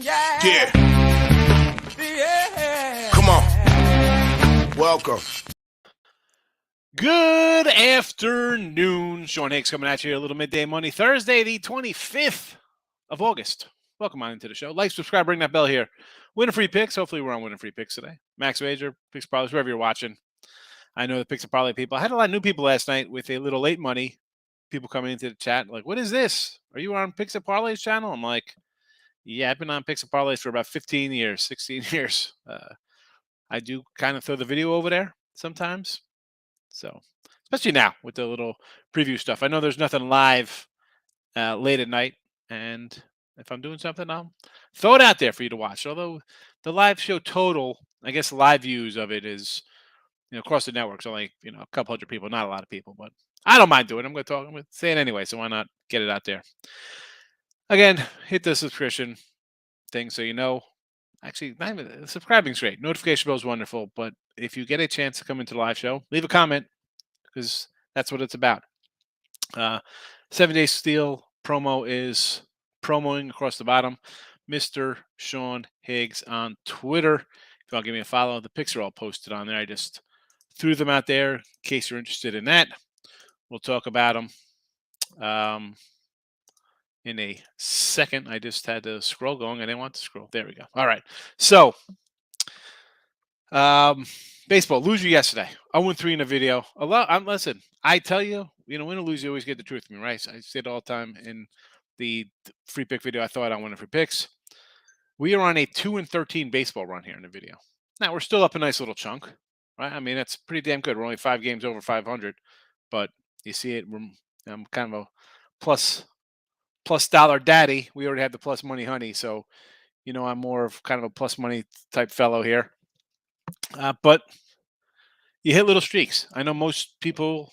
Yeah. Come on. Welcome. Good afternoon. Sean Higgs coming at you. A little midday money. Thursday, the 25th of August. Welcome on into the show. Like, subscribe, ring that bell here. Winning free picks. Hopefully we're on winning free picks today. Max Wager, Picks Parlays, wherever you're watching. I know the Picks and Parlay people. I had a lot of new people last night with a little late money. People coming into the chat like, what is this? Are you on Picks and Parlays channel? I'm like, yeah, I've been on Picks and Parlays for about 15 years, 16 years. I do kind of throw the video over there sometimes. So, especially now with the little preview stuff. I know there's nothing live late at night. And if I'm doing something, I'll throw it out there for you to watch. Although the live show total, I guess live views of it is, across the networks, only, a couple hundred people, not a lot of people. But I don't mind doing it. I'm going to say it anyway. So why not get it out there? Again, hit the subscription thing so you know. Actually, not even subscribing's great. Notification bell is wonderful. But if you get a chance to come into the live show, leave a comment because that's what it's about. 7 Day Steel promo is promoing across the bottom. Mr. Sean Higgs on Twitter. If you want to give me a follow, the pics are all posted on there. I just threw them out there in case you're interested in that. We'll talk about them in a second. I just had the scroll going. I didn't want to scroll. There we go. All right. So, baseball, loser yesterday. 0-3 in the video. Listen, I tell you, win or lose, you always get the truth from me, right? I say it all the time in the free pick video. I thought I wanted free picks. We are on a 2-13 baseball run here in the video. Now, we're still up a nice little chunk, right? I mean, that's pretty damn good. We're only 5 games over 500, but you see it. I'm kind of a plus dollar daddy. We already had the plus money honey, so I'm more of kind of a plus money type fellow here. But you hit little streaks. I know most people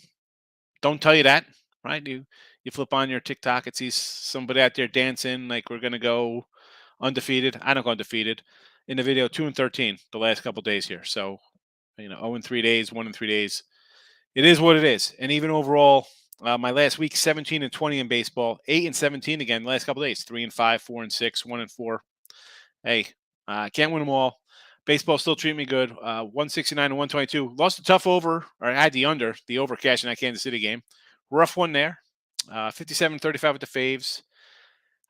don't tell you that, right? You flip on your TikTok, it sees somebody out there dancing like we're gonna go undefeated. I don't go undefeated. In the video, 2-13 the last couple days here. So 0-3 days, 1-3 days. It is what it is. And even overall, my last week, 17-20 in baseball, 8-17 again. Last couple days, 3-5, 4-6, 1-4. Hey, can't win them all. Baseball still treating me good. 169 and 122. Lost a tough over, or I had the over cash in that Kansas City game. Rough one there. 57-35 with the faves.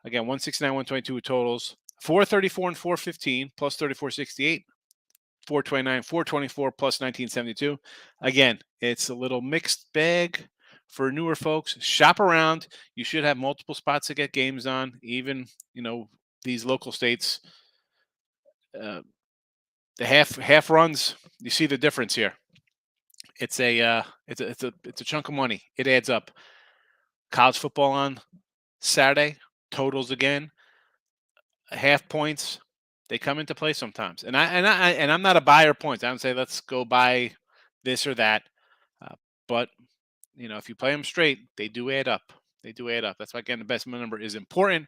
Again, 169, 122 with totals. 434 and 415 plus 3468. 429, 424 plus 1972. Again, it's a little mixed bag for newer folks. Shop around. You should have multiple spots to get games on. Even, these local states. The half runs, you see the difference here. It's a chunk of money. It adds up. College football on Saturday, totals again, half points, they come into play sometimes. And I'm not a buyer of points. I don't say let's go buy this or that. But if you play them straight, they do add up. They do add up. That's why again the best number is important.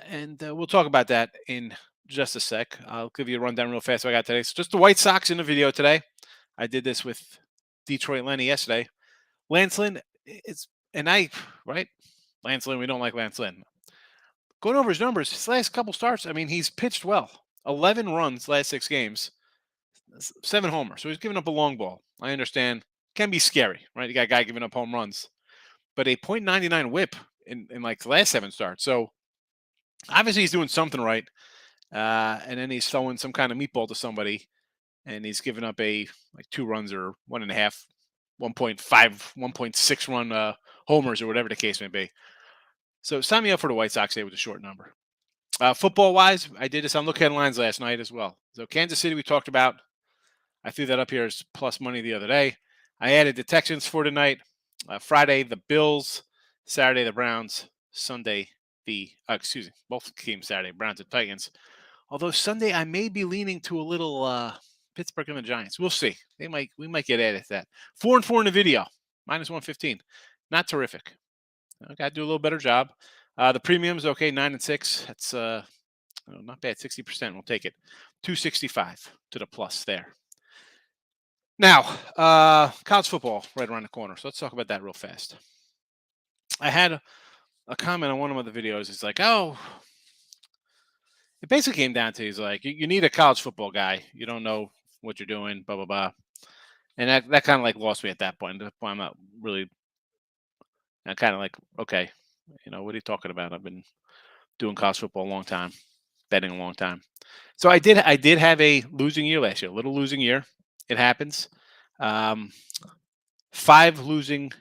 And we'll talk about that in just a sec. I'll give you a rundown real fast what I got today. So just the White Sox in the video today. I did this with Detroit Lenny yesterday. Lance Lynn, right? Lance Lynn, we don't like Lance Lynn. Going over his numbers, his last couple starts, I mean, he's pitched well. 11 runs last 6 games, 7 homers. So he's giving up a long ball. I understand. Can be scary, right? You got a guy giving up home runs. But a .99 whip in like the last 7 starts. So obviously he's doing something right. And then he's throwing some kind of meatball to somebody, and he's giving up 2 runs or 1.5, 1.5, 1.6 run homers or whatever the case may be. So sign me up for the White Sox today with a short number. Football-wise, I did this on Look Headlines last night as well. So Kansas City we talked about. I threw that up here as plus money the other day. I added the Texans for tonight. Friday, the Bills. Saturday, the Browns. Sunday, both games Saturday, Browns and Titans. Although Sunday, I may be leaning to a little Pittsburgh and the Giants. We'll see. We might get added to that. 4-4 in the video, -115. Not terrific. I got to do a little better job. The premiums, okay, 9-6. That's not bad. 60%. We'll take it. 265 to the plus there. Now, college football right around the corner. So let's talk about that real fast. I had a comment on one of the videos. It's like, oh, It basically came down to he's like, you need a college football guy. You don't know what you're doing, blah blah blah, and that kind of like lost me at that point. At that point, I'm not really. I kind of like, okay, what are you talking about? I've been doing college football a long time, betting a long time. So I did have a losing year last year, a little losing year. It happens. Um, 5 losing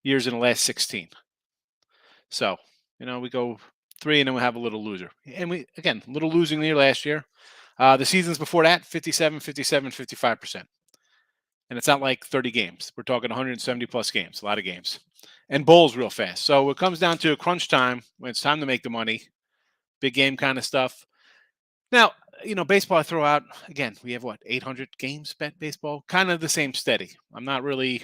years in the last 16. So, we go 3 and then we have a little loser. And we, again, little losing year last year. The seasons before that, 57, 57, 55%. And it's not like 30 games. We're talking 170 plus games, a lot of games. And bowls real fast. So it comes down to crunch time when it's time to make the money, big game kind of stuff. Now, baseball I throw out, again, we have what, 800 games bet baseball? Kind of the same steady. I'm not really,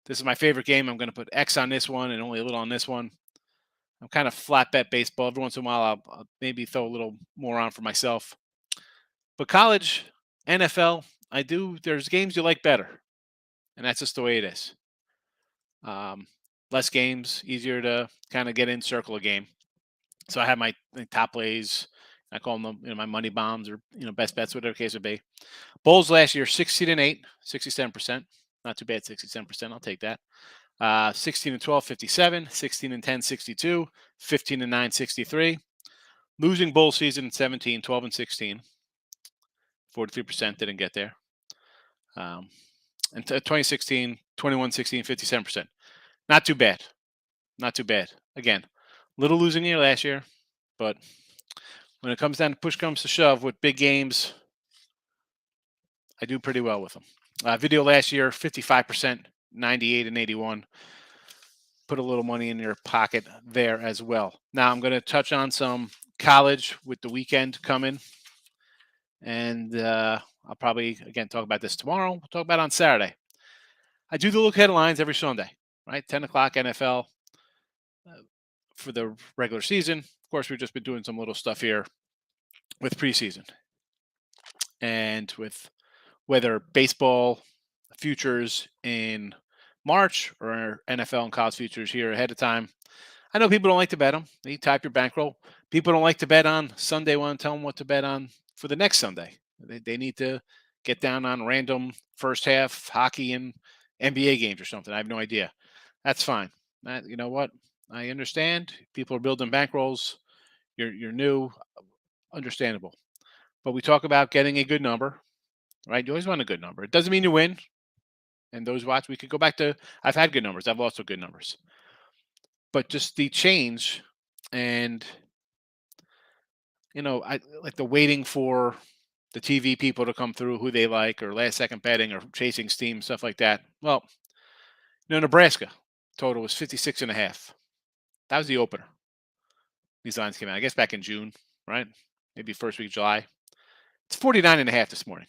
this is my favorite game. I'm going to put X on this one and only a little on this one. I'm kind of flat bet baseball. Every once in a while, I'll maybe throw a little more on for myself. But college, NFL, there's games you like better. And that's just the way it is. Less games, easier to kind of get in, circle a game. So I have my top plays. I call them, my money bombs or, best bets, whatever the case would be. Bulls last year, 16 and 8, 67%. Not too bad, 67%. I'll take that. 16 and 12, 57. 16 and 10, 62. 15 and 9, 63. Losing bowl season 17, 12 and 16. 43% didn't get there. And 2016, 21, 16, 57%. Not too bad. Not too bad. Again, little losing year last year, but when it comes down to push comes to shove with big games, I do pretty well with them. Video last year, 55%, 98 and 81. Put a little money in your pocket there as well. Now I'm going to touch on some college with the weekend coming. And I'll probably, again, talk about this tomorrow. We'll talk about it on Saturday. I do the look headlines every Sunday, right? 10 o'clock NFL for the regular season. Of course, we've just been doing some little stuff here with preseason and with whether baseball futures in March or NFL and college futures here ahead of time. I know people don't like to bet them. You type your bankroll. People don't like to bet on Sunday. Want to tell them what to bet on for the next Sunday. They need to get down on random first half hockey and NBA games or something. I have no idea. That's fine. You know what? I understand. People are building bankrolls. You're new. Understandable. But we talk about getting a good number, right? You always want a good number. It doesn't mean you win. And those watch, we could go back to, I've had good numbers. I've lost good numbers. But just the change and, I like the waiting for the TV people to come through who they like or last second betting or chasing steam, stuff like that. Well, Nebraska total was 56 and a half. That was the opener. These lines came out, I guess, back in June, right? Maybe first week of July. It's 49 and a half this morning.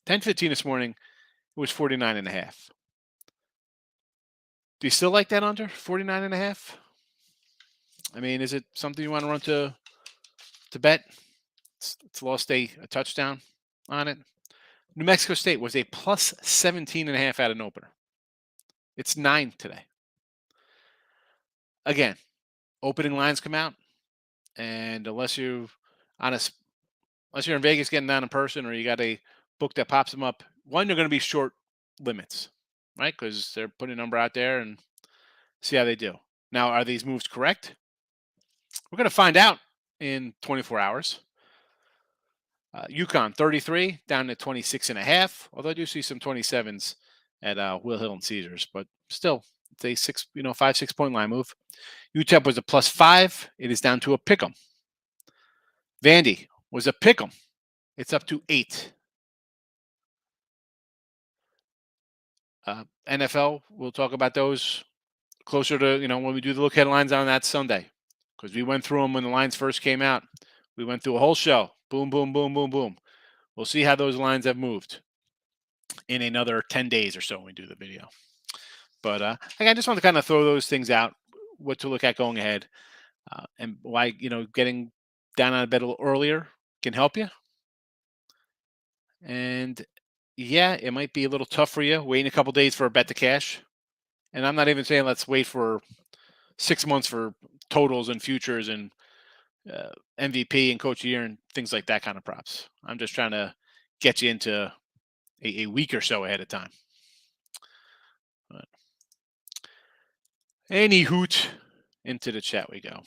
10:15 this morning, it was 49 and a half. Do you still like that under 49 and a half? I mean, is it something you want to run to bet? It's lost a touchdown on it. New Mexico State was a plus 17 and a half at an opener. It's 9 today. Again, opening lines come out, and unless you're in Vegas getting down in person or you got a book that pops them up, one, you're going to be short limits, right? Because they're putting a number out there and see how they do. Now, are these moves correct? We're going to find out in 24 hours. UConn 33 down to 26 and a half. Although I do see some 27s at Will Hill and Caesars, but still, it's a 5-6 point line move. UTEP was a plus 5. It is down to a pick 'em. Vandy was a pick 'em. It's up to 8. NFL, we'll talk about those closer to, when we do the look headlines on that Sunday, because we went through them when the lines first came out. We went through a whole show. Boom, boom, boom, boom, boom. We'll see how those lines have moved in another 10 days or so when we do the video. But I just want to kind of throw those things out, what to look at going ahead, and why, getting down on bed a little earlier can help you. And yeah, it might be a little tough for you waiting a couple days for a bet to cash. And I'm not even saying let's wait for 6 months for totals and futures and MVP and Coach of the Year and things like that kind of props. I'm just trying to get you into a week or so ahead of time. But any hoot, into the chat we go.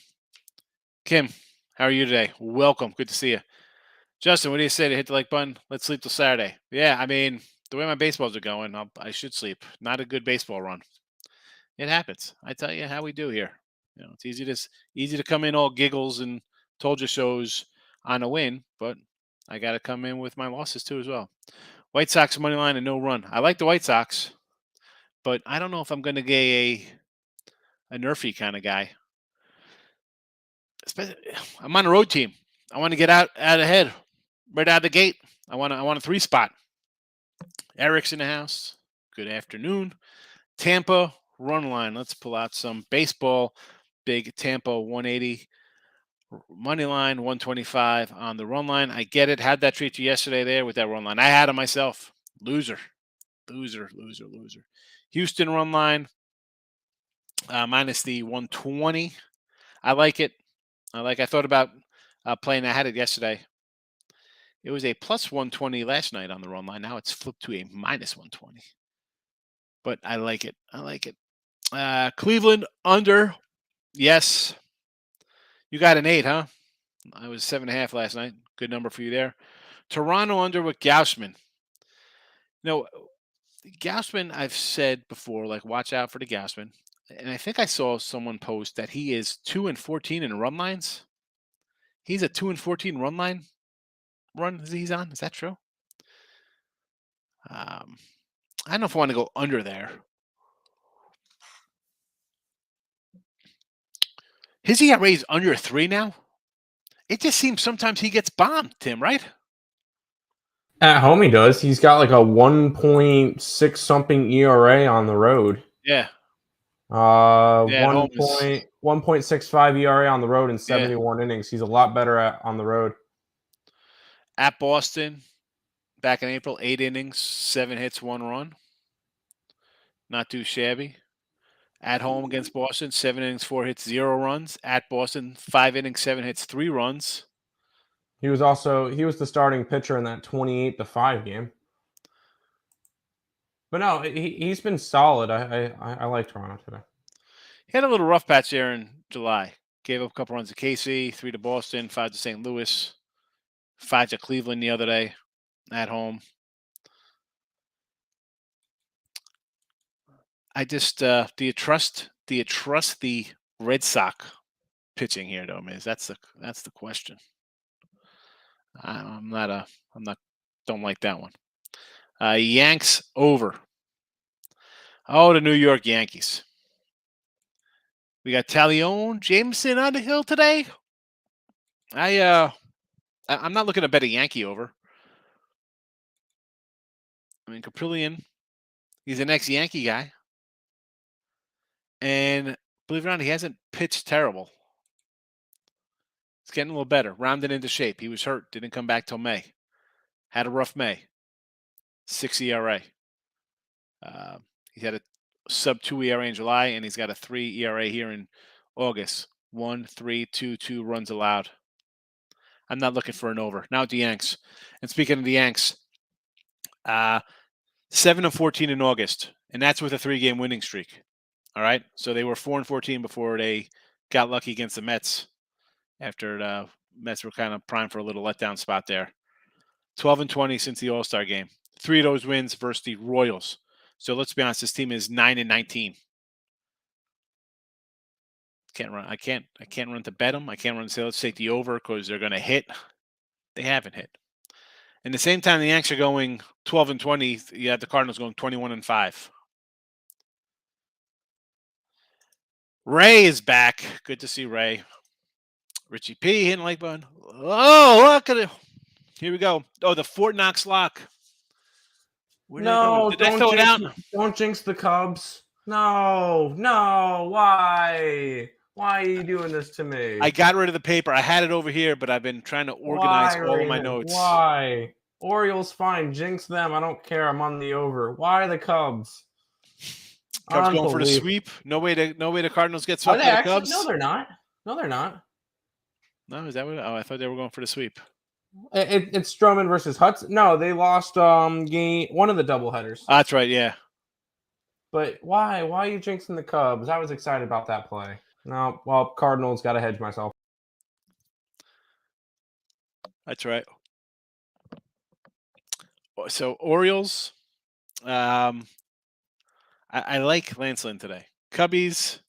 Kim, how are you today? Welcome. Good to see you. Justin, what do you say to hit the like button? Let's sleep till Saturday. Yeah, I mean, the way my baseballs are going, I should sleep. Not a good baseball run. It happens. I tell you how we do here. It's easy to come in all giggles and told you shows on a win, but I got to come in with my losses too as well. White Sox money line and no run. I like the White Sox, but I don't know if I'm going to get a nerfy kind of guy. I'm on a road team. I want to get out ahead, right out of the gate. I want a 3 spot. Eric's in the house. Good afternoon. Tampa run line. Let's pull out some baseball. Big Tampa 180 money line, 125 on the run line. I get it. How'd that treat you yesterday there with that run line? I had it myself. Loser. Houston run line, minus the 120. I like it. I thought about playing. I had it yesterday. It was a plus 120 last night on the run line. Now it's flipped to a minus 120. But I like it. Cleveland under. Yes. You got an 8, huh? I was 7.5 last night. Good number for you there. Toronto under with Gaussman. Gaussman, I've said before, like, watch out for the Gaussman. And I think I saw someone post that he is 2-14 in run lines. He's a 2-14 run line run he's on. Is that true? I don't know if I want to go under there. His ERA is under 3 now. It just seems sometimes he gets bombed, Tim, right? At home he does. He's got like a 1.6 something ERA on the road. Yeah. 1.65 ERA on the road in 71 innings. He's a lot better on the road. At Boston, back in April, 8 innings, 7 hits, 1 run. Not too shabby. At home against Boston, 7 innings, 4 hits, 0 runs. At Boston, 5 innings, 7 hits, 3 runs. He was the starting pitcher in that 28-5 game. But no, he's been solid. I like Toronto today. He had a little rough patch there in July. Gave up a couple runs to KC, 3 to Boston, 5 to St. Louis, 5 to Cleveland the other day at home. I just do you trust the Red Sox pitching here though, Miz? That's the question. Don't like that one. Yanks over. Oh, the New York Yankees. We got Talion Jameson on the hill today. I'm not looking to bet a Yankee over. I mean, Caprillion, he's an ex-Yankee guy. And believe it or not, he hasn't pitched terrible. It's getting a little better. Rounded into shape. He was hurt. Didn't come back till May. Had a rough May. 6 ERA. He had a sub-2 ERA in July, and he's got a 3 ERA here in August. 1.322 runs allowed. I'm not looking for an over. Now the Yanks. And speaking of the Yanks, 7-14 in August, and that's with a 3-game winning streak. All right, so they were 4-14 before they got lucky against the Mets. After the Mets were kind of primed for a little letdown spot there. 12-20 since the All-Star game. 3 of those wins versus the Royals. So let's be honest, this team is 9-19. Can't run. I can't run to bet them. I can't run to say let's take the over because they're going to hit. They haven't hit. And the same time the Yanks are going 12-20, you have the Cardinals going 21-5. Ray is back. Good to see Ray. Richie P hitting like button. Oh, look at it. Here we go. Oh, the Fort Knox lock. No, don't jinx the Cubs. No. Why? Why are you doing this to me? I got rid of the paper. I had it over here, but I've been trying to organize all of my notes. Why? Orioles, fine. Jinx them. I don't care. I'm on the over. Why the Cubs? Cubs going for the sweep. No way the Cardinals get swept by the Cubs. No, they're not. No, is that what? Oh, I thought they were going for the sweep. It's Drummond versus Hudson. No, they lost game one of the doubleheaders. That's right. Yeah. But why? Why are you jinxing the Cubs? I was excited about that play. No, well, Cardinals got to hedge myself. That's right. So Orioles. I like Lance Lynn today. Cubbies.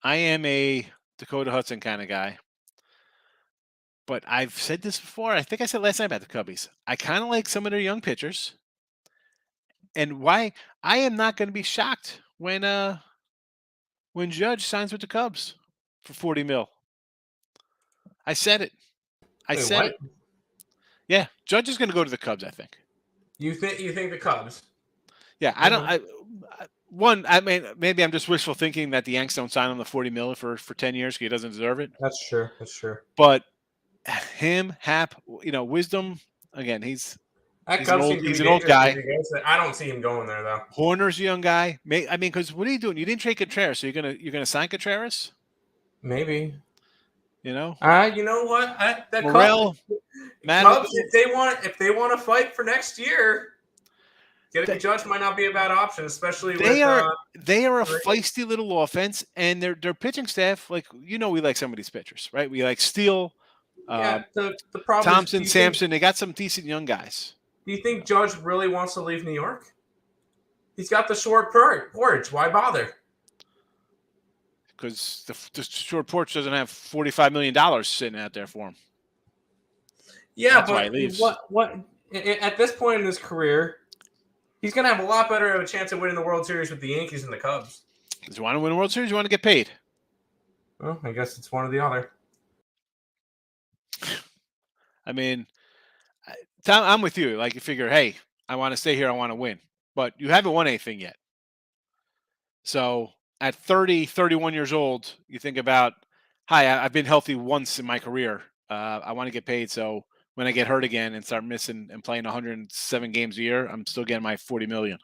I am a Dakota Hudson kind of guy. But I've said this before. I think I said last night about the Cubbies. I kind of like some of their young pitchers. And why I am not going to be shocked when Judge signs with the Cubs for 40 mil. I said it. I Wait, said what? it. Yeah, Judge is going to go to the Cubs, I think. You think the Cubs? Yeah, I don't I mean maybe I'm just wishful thinking that the Yanks don't sign him the 40 mil for 10 years because he doesn't deserve it. That's true. That's true. But him, Hap, Wisdom, again, he's That an Cubs old seems to he's be an old dangerous guy. if he goes there. I don't see him going there though. Horner's a young guy. I mean, because what are you doing? You didn't trade Contreras, so you're gonna sign Contreras? Maybe. You know, You know what? The Morel, Cubs, if they want to fight for next year, getting a Judge might not be a bad option, especially they with. They are a feisty little offense, and their pitching staff, like we like some of these pitchers, right? We like Steele, Yeah, the problem Thompson, Sampson. They got some decent young guys. Do you think Judge really wants to leave New York? He's got the short porch. Why bother? Because the short porch doesn't have $45 million sitting out there for him. Yeah, that's but why he leaves. What at this point in his career, he's going to have a lot better of a chance of winning the World Series with the Yankees and the Cubs. Does he want to win a World Series? You want to get paid? Well, I guess it's one or the other. I mean, Tom, I'm with you. Like you figure, hey, I want to stay here. I want to win, but you haven't won anything yet. So at 30, 31 years old, you think about, hi, I've been healthy once in my career. I want to get paid. So when I get hurt again and start missing and playing 107 games a year, I'm still getting my 40 million.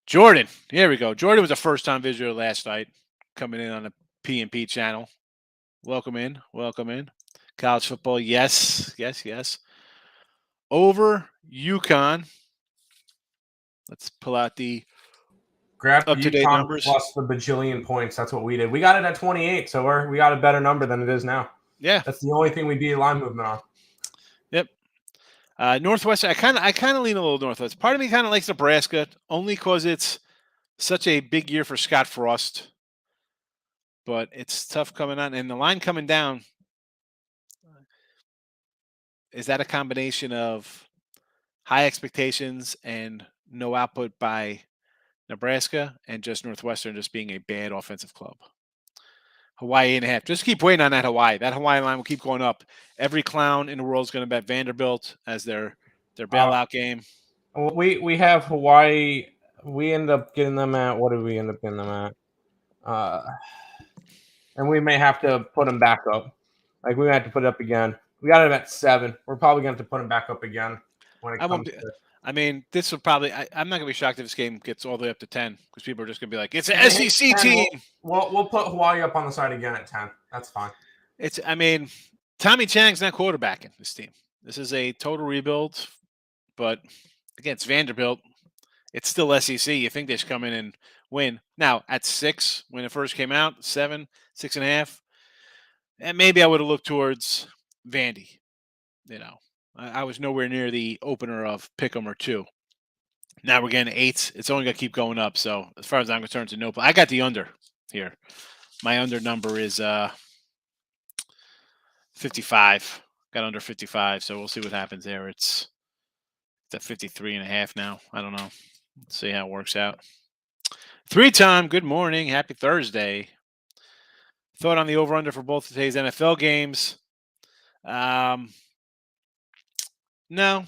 Jordan, here we go. Jordan was a first-time visitor last night, coming in on the P&P channel. Welcome in. College football, yes. Over UConn. Let's pull out the Grab up-to-date UConn numbers. plus the bajillion points. That's what we did. We got it at 28, so we got a better number than it is now. Yeah, that's the only thing we beat line movement on. Yep. Northwestern. I kind of lean a little Northwest. Part of me kind of likes Nebraska only because it's such a big year for Scott Frost. But it's tough coming on, and the line coming down. Is that a combination of high expectations and no output by Nebraska, and just Northwestern just being a bad offensive club? Hawaii 8.5. Just keep waiting on that Hawaii. That Hawaii line will keep going up. Every clown in the world is going to bet Vanderbilt as their bailout game. We have Hawaii. We end up getting them at, what did we end up getting them at? And we may have to put them back up. Like, we might have to put it up again. We got it at 7. We're probably going to have to put them back up again when it comes to it. I mean, this will probably I'm not going to be shocked if this game gets all the way up to 10 because people are just going to be like, it's an SEC team. We'll put Hawaii up on the side again at 10. That's fine. I mean, Tommy Chang's not quarterbacking this team. This is a total rebuild. But, again, it's Vanderbilt. It's still SEC. You think they should come in and win. Now, at 6, when it first came out, 7, 6.5, and maybe I would have looked towards Vandy. I was nowhere near the opener of Pick'em or 2. Now we're getting 8. It's only going to keep going up. So, as far as I'm concerned, it's a no. I got the under here. My under number is 55. Got under 55, so we'll see what happens there. It's at 53.5 now. I don't know. Let's see how it works out. 3-time, good morning. Happy Thursday. Thought on the over-under for both today's NFL games. No,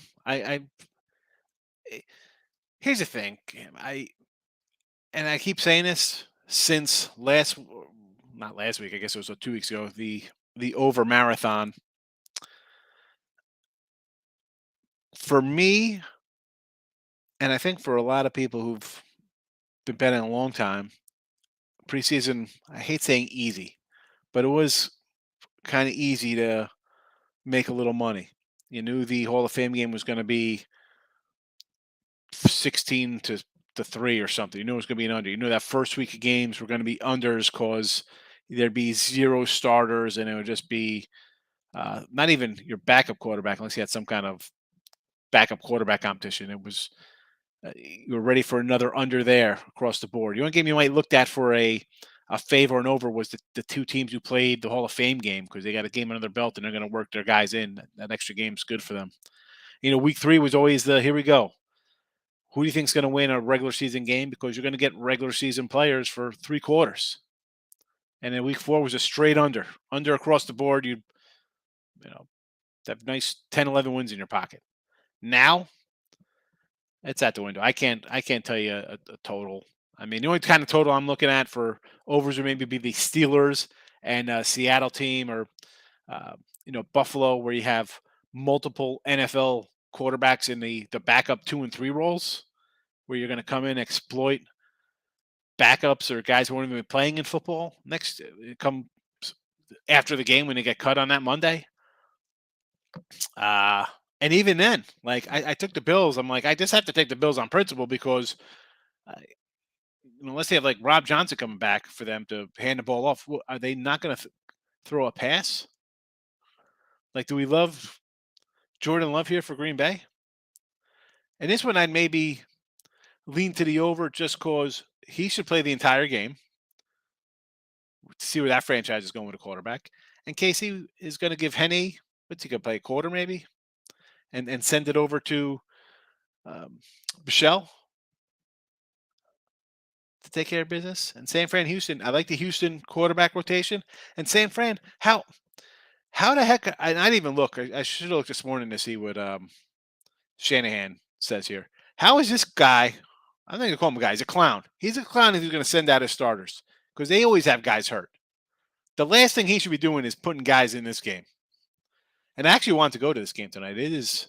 here's the thing. I keep saying this since not last week, I guess it was 2 weeks ago, the over marathon. For me, and I think for a lot of people who've been betting a long time, preseason, I hate saying easy, but it was kind of easy to make a little money. You knew the Hall of Fame game was going to be 16 to 3 or something. You knew it was going to be an under. You knew that first week of games were going to be unders because there'd be 0 starters and it would just be not even your backup quarterback unless you had some kind of backup quarterback competition. It was you were ready for another under there across the board. The only game you might looked at for a favor and over was the two teams who played the Hall of Fame game because they got a game under their belt and they're going to work their guys in. That extra game's good for them. Week 3 was always the here we go. Who do you think's going to win a regular season game? Because you're going to get regular season players for 3 quarters. And then week 4 was a straight under across the board. You have nice 10, 11 wins in your pocket. Now it's at the window. I can't tell you a total. I mean, the only kind of total I'm looking at for overs would maybe be the Steelers and Seattle team or, Buffalo, where you have multiple NFL quarterbacks in the backup 2 and 3 roles, where you're going to come in and exploit backups or guys who aren't even playing in football come after the game when they get cut on that Monday. And even then, like I took the Bills. I'm like, I just have to take the Bills on principle because unless they have like Rob Johnson coming back for them to hand the ball off, are they not going to throw a pass? Like, do we love Jordan Love here for Green Bay? And this one I'd maybe lean to the over just because he should play the entire game to see where that franchise is going with a quarterback. And Casey is going to give Henny, what's he going to play, a quarter maybe? And send it over to Michelle to take care of business. And San Fran, Houston, I like the Houston quarterback rotation. And San Fran, how the heck? I didn't even look. I should have looked this morning to see what Shanahan says here. How is this guy? I'm not going to call him a guy. He's a clown. He's a clown if he's going to send out his starters because they always have guys hurt. The last thing he should be doing is putting guys in this game. And I actually want to go to this game tonight. It is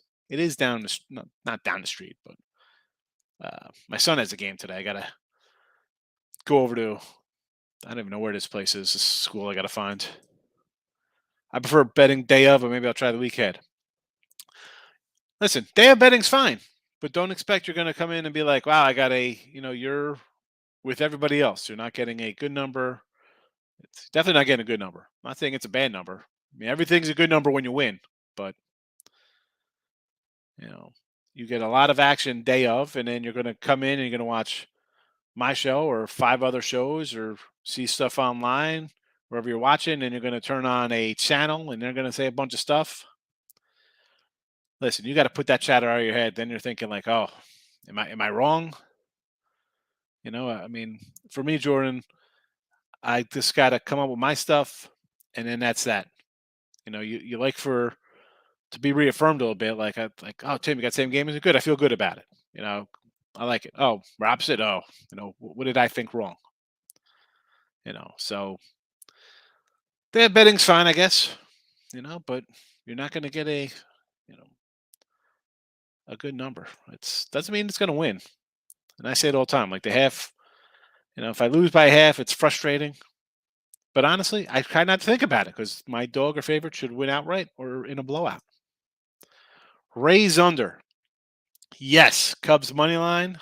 down the not down the street, but my son has a game today. I gotta go over to. I don't even know where this place is. This school I gotta find. I prefer betting day of, or maybe I'll try the weekend. Listen, day of betting's fine, but don't expect you're gonna come in and be like, "Wow, I got you're with everybody else. You're not getting a good number. It's definitely not getting a good number. I'm not saying it's a bad number. I mean, everything's a good number when you win, but you get a lot of action day of, and then you're going to come in and you're going to watch my show or 5 other shows or see stuff online, wherever you're watching, and you're going to turn on a channel and they're going to say a bunch of stuff. Listen, you got to put that chatter out of your head. Then you're thinking like, oh, am I wrong? I mean, for me, Jordan, I just got to come up with my stuff, and then that's that. You like to be reaffirmed a little bit, oh, Tim, you got the same game? Is it good? I feel good about it. I like it. Oh, Rob said, oh, what did I think wrong? So the betting's fine, I guess, but you're not going to get a good number. It doesn't mean it's going to win. And I say it all the time, like the half, if I lose by half, it's frustrating. But honestly, I try not to think about it because my dog or favorite should win outright or in a blowout. Rays under. Yes. Cubs money line.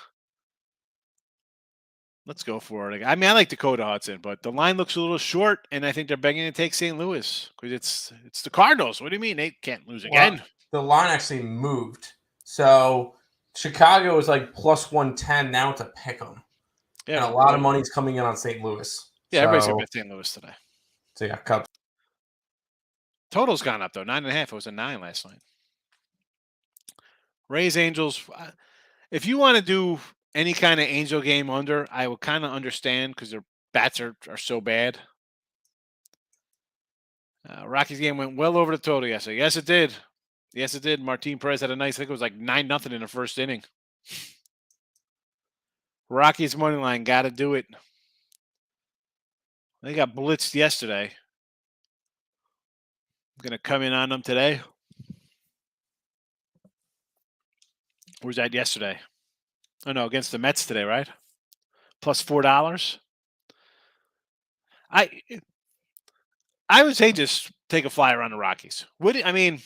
Let's go for it. I mean, I like Dakota Hudson, but the line looks a little short, and I think they're begging to take St. Louis because it's the Cardinals. What do you mean they can't lose again? The line actually moved. So Chicago is like plus 110. Now it's a pick 'em. Yeah, and a lot of money's coming in on St. Louis. Yeah, everybody's going to bet St. Louis today. So yeah, Cubs. Total's gone up though, 9.5. It was a 9 last night. Rays Angels. If you want to do any kind of Angel game under, I would kind of understand because their bats are so bad. Rockies game went well over the total yesterday. Yes, it did. Yes, it did. Martin Perez had a nice. I think it was like 9-0 in the first inning. Rockies money line, got to do it. They got blitzed yesterday. I'm going to come in on them today. Where's that yesterday? Oh, no, against the Mets today, right? Plus $4. I would say just take a flyer on the Rockies. I mean,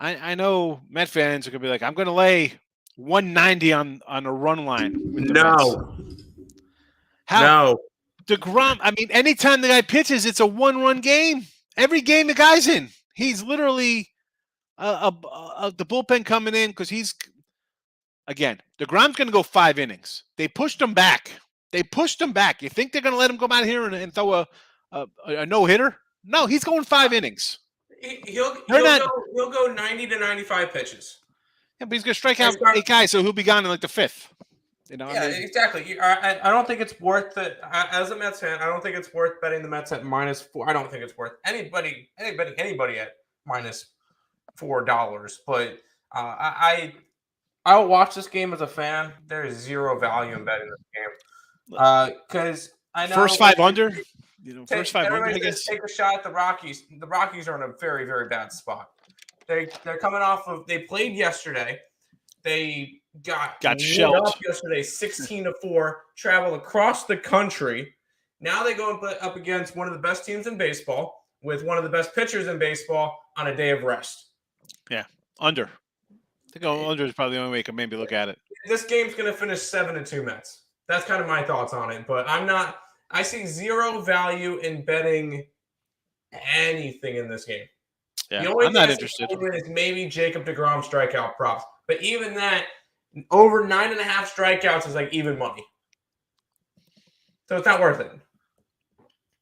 I know Met fans are gonna be like, I'm gonna lay 190 on a run line with the Mets. How No. DeGrom? I mean, anytime the guy pitches, it's a 1-run game. Every game the guy's in, he's literally the bullpen coming in because he's again. DeGrom's gonna go 5 innings. They pushed him back. You think they're gonna let him come out here and throw a no hitter? No, he's going 5 innings. He'll go 90 to 95 pitches. Yeah, but he's going to strike out 8 guys, so he'll be gone in like the 5th. Exactly. I don't think it's worth it. As a Mets fan, I don't think it's worth betting the Mets at -4. I don't think it's worth anybody at -$4. But I'll watch this game as a fan. There is zero value in betting this game because I know first 5 under. First 5 under. I guess take a shot at the Rockies. The Rockies are in a very, very bad spot. They're coming off of they played yesterday. They got shelled yesterday, 16-4. Traveled across the country. Now they go up against one of the best teams in baseball with one of the best pitchers in baseball on a day of rest. Yeah, under. I think under is probably the only way you can maybe look at it. This game's going to finish 7-2 Mets. That's kind of my thoughts on it, but I'm not. I see zero value in betting anything in this game. Yeah, the only I'm thing not interested. Is maybe Jacob deGrom strikeout props, but even that, over 9.5 strikeouts is like even money, so it's not worth it.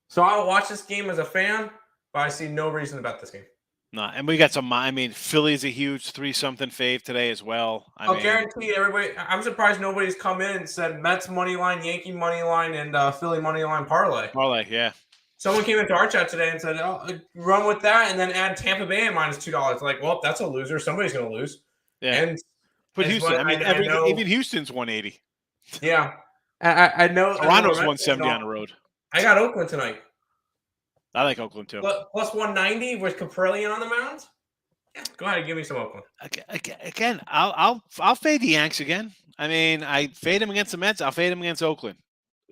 So I'll watch this game as a fan, but I see no reason to bet this game. No, and we got some. I mean, Philly's a huge 3-something fave today as well. I'll guarantee everybody. I'm surprised nobody's come in and said Mets money line, Yankee money line, and Philly money line parlay. Yeah. Someone came into our chat today and said, "Oh, run with that, and then add Tampa Bay at -$2." Like, well, that's a loser. Somebody's going to lose. Yeah. And but Houston, even Houston's 180. Yeah, I know. Toronto's 170 on the road. I got Oakland tonight. I like Oakland too. Plus 190 with Caprillion on the mound. Yeah, go ahead and give me some Oakland. Again, I'll fade the Yanks again. I mean, I fade him against the Mets. I'll fade him against Oakland.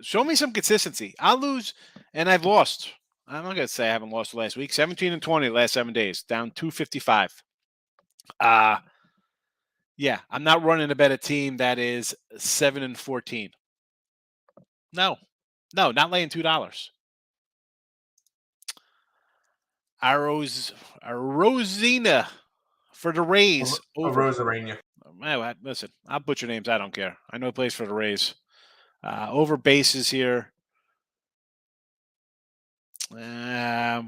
Show me some consistency. I'll lose, and I've lost. I'm not gonna say I haven't lost the last week. 17-20 the last 7 days, down 255. Yeah, I'm not running to bet a team that is 7-14. No, not laying $2. Rosina for the Rays. Rosarena. Listen, I'll butcher names. I don't care. I know he plays for the Rays. Over bases here. I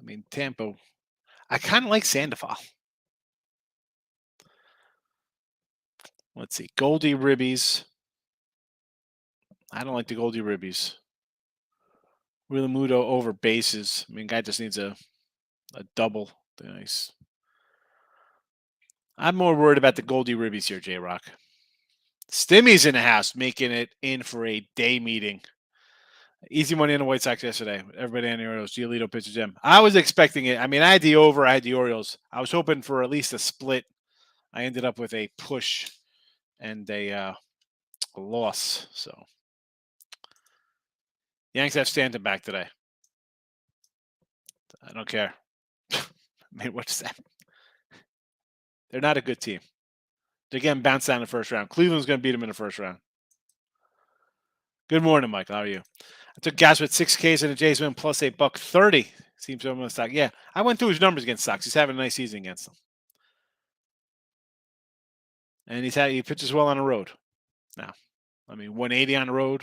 mean, Tampa. I kind of like Sandoval. Let's see. Goldie Ribbies. I don't like the Goldie Ribbies. Realmuto over bases. I mean, guy just needs a double. Nice. I'm more worried about the Goldie Ribbies here, J-Rock. Stimmy's in the house, making it in for a day meeting. Easy money on the White Sox yesterday. Everybody on the Orioles. Giolito pitches them. I was expecting it. I mean, I had the over. I had the Orioles. I was hoping for at least a split. I ended up with a push and a loss. So Yanks have Stanton back today. I don't care. I mean, what's that? They're not a good team. They're getting bounced down in the first round. Cleveland's going to beat them in the first round. Good morning, Mike. How are you? I took gas with 6 Ks and a Jays win plus $1.30. Seems to almost stock. Yeah, I went through his numbers against Sox. He's having a nice season against them. And he pitches well on the road. Now, I mean, 180 on the road.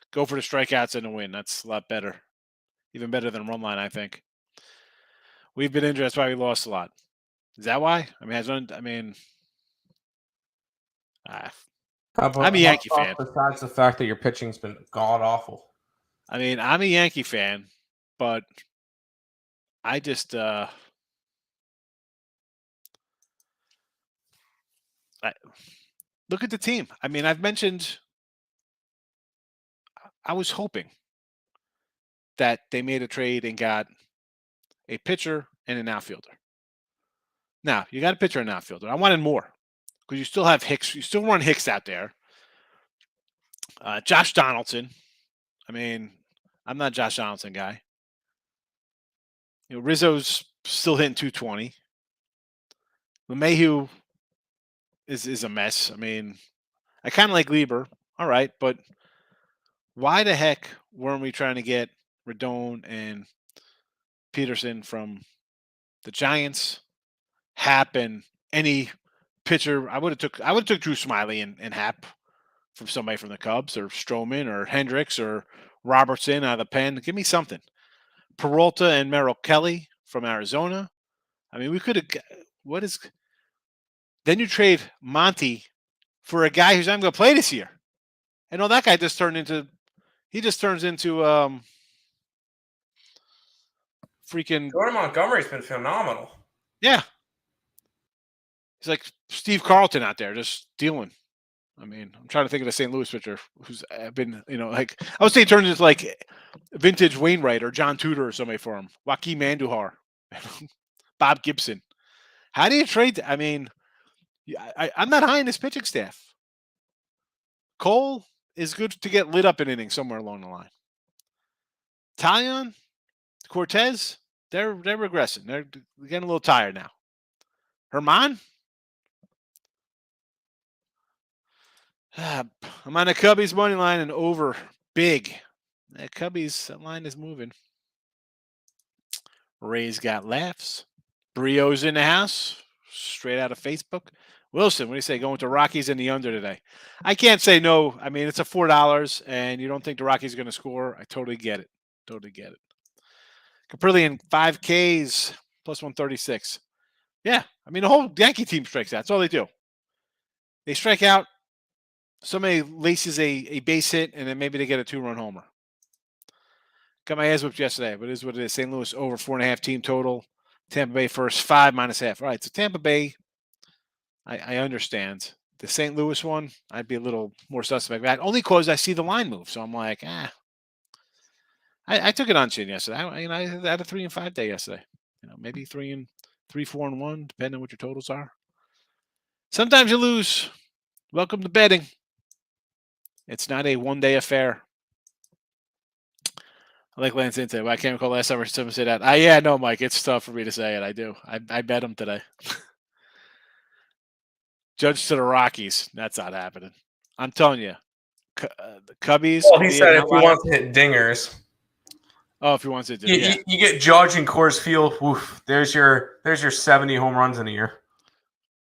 Go for the strikeouts and a win. That's a lot better. Even better than run line, I think. We've been injured. That's why we lost a lot. Is that why? I mean, I'm a Yankee fan. Besides the fact that your pitching's been god awful. I mean, I'm a Yankee fan, but I just look at the team. I mean, I've mentioned I was hoping that they made a trade and got a pitcher and an outfielder. Now, you got a pitcher and an outfielder. I wanted more because you still have Hicks. You still run Hicks out there. Josh Donaldson. I mean, I'm not a Josh Donaldson guy. Rizzo's still hitting 220. LeMahieu is a mess. I mean, I kind of like Lieber. All right, but why the heck weren't we trying to get Rodon and Peterson from the Giants? Happ and any pitcher. I would have took Drew Smiley and Happ from somebody from the Cubs or Stroman or Hendricks or Robertson out of the pen. Give me something. Peralta and Merrill Kelly from Arizona. I mean, we could have. What is? Then you trade Monty for a guy who's not going to play this year. And all that guy just turned into. He just turns into freaking. Jordan Montgomery's been phenomenal. Yeah. He's like Steve Carlton out there just dealing. I mean, I'm trying to think of the St. Louis pitcher who's been, like, I would say he turns into like vintage Wainwright or John Tudor or somebody for him. Joaquin Manduhar, Bob Gibson. How do you trade? I mean, I'm not high in this pitching staff. Cole is good to get lit up in innings somewhere along the line. Talion, Cortez, they're regressing. They're getting a little tired now. Herman? I'm on the Cubbies money line and over big. That Cubbies line is moving. Ray's got laughs. Brio's in the house, straight out of Facebook. Wilson, what do you say? Going to Rockies in the under today. I can't say no. I mean, it's a $4, and you don't think the Rockies are going to score. I totally get it. Totally get it. Caprillion, 5Ks, plus 136. Yeah, I mean, the whole Yankee team strikes out. That's all they do. They strike out. Somebody laces a base hit, and then maybe they get a 2-run homer. Got my ass whipped yesterday, but it is what it is. St. Louis over 4.5 team total. Tampa Bay first, 5 -1/2. All right, so Tampa Bay, I understand. The St. Louis one, I'd be a little more suspect. That only because I see the line move, so I'm like, I took it on chin yesterday. I had a 3 and 5 day yesterday. Maybe 3, 4 and 1, depending on what your totals are. Sometimes you lose. Welcome to betting. It's not a one-day affair. I like Lance Inte. I can't recall last time someone said that. Yeah, no, Mike. It's tough for me to say it. I do. I bet him today. Judge to the Rockies. That's not happening. I'm telling you. The Cubbies. Well, he said if he wants to hit dingers. Oh, if he wants to do yeah. You get Judge in Coors Field. Oof, there's your 70 home runs in a year.